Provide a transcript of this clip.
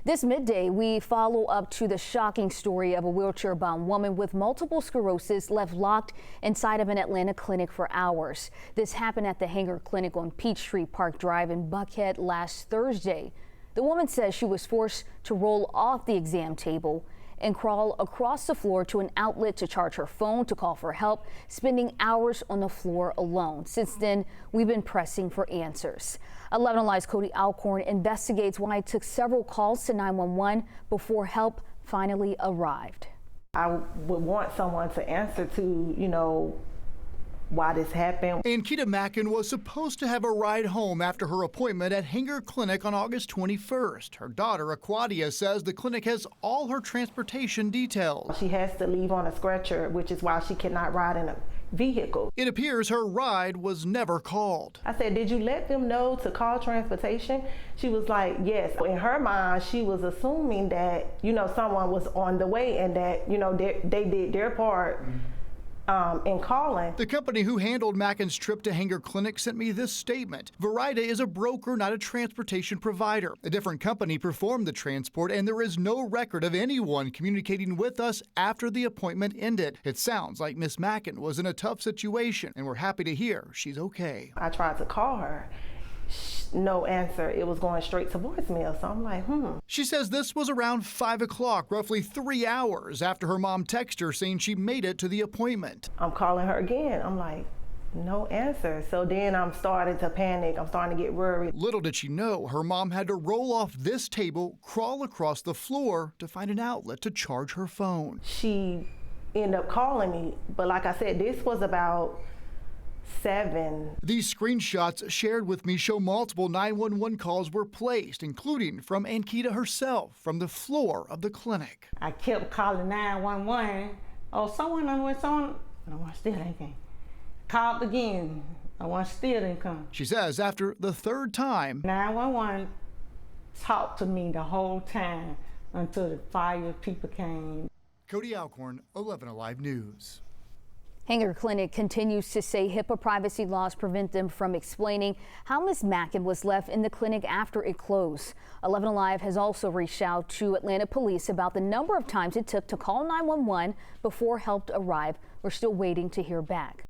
This midday, we follow up to the shocking story of a wheelchair-bound woman with multiple sclerosis left locked inside of an Atlanta clinic for hours. This happened at the Hanger Clinic on Peachtree Park Drive in Buckhead last Thursday. The woman says she was forced to roll off the exam table and crawl across the floor to an outlet to charge her phone to call for help, spending hours on the floor alone. Since then, we've been pressing for answers. 11 Alive's Cody Alcorn investigates why it took several calls to 911 before help finally arrived. I would want someone to answer to, why this happened. Ankita Mackin was supposed to have a ride home after her appointment at Hanger Clinic on August 21st. Her daughter, Aquadia, says the clinic has all her transportation details. She has to leave on a stretcher, which is why she cannot ride in a vehicle. It appears her ride was never called. I said, did you let them know to call transportation? She was like, yes. In her mind, she was assuming that, someone was on the way and that, they did their part. In calling. The company who handled Mackin's trip to Hanger Clinic sent me this statement. Verida is a broker, not a transportation provider. A different company performed the transport, and there is no record of anyone communicating with us after the appointment ended. It sounds like Miss Mackin was in a tough situation, and we're happy to hear she's okay. I tried to call her. No answer. It was going straight to voicemail. So I'm like, She says this was around 5 o'clock, roughly 3 hours after her mom texted her saying she made it to the appointment. I'm calling her again. I'm like, no answer. So then I'm starting to panic. I'm starting to get worried. Little did she know her mom had to roll off this table, crawl across the floor to find an outlet to charge her phone. She ended up calling me. But like I said, this was about 7. These screenshots shared with me show multiple 911 calls were placed, including from Ankita herself from the floor of the clinic. I kept calling 911. Oh, someone went on. No one still ain't came. Called again. No one still didn't come. She says after the third time, 911 talked to me the whole time until the fire people came. Cody Alcorn, 11 Alive News. Hanger Clinic continues to say HIPAA privacy laws prevent them from explaining how Ms. Mackin was left in the clinic after it closed. 11 Alive has also reached out to Atlanta police about the number of times it took to call 911 before help arrived. We're still waiting to hear back.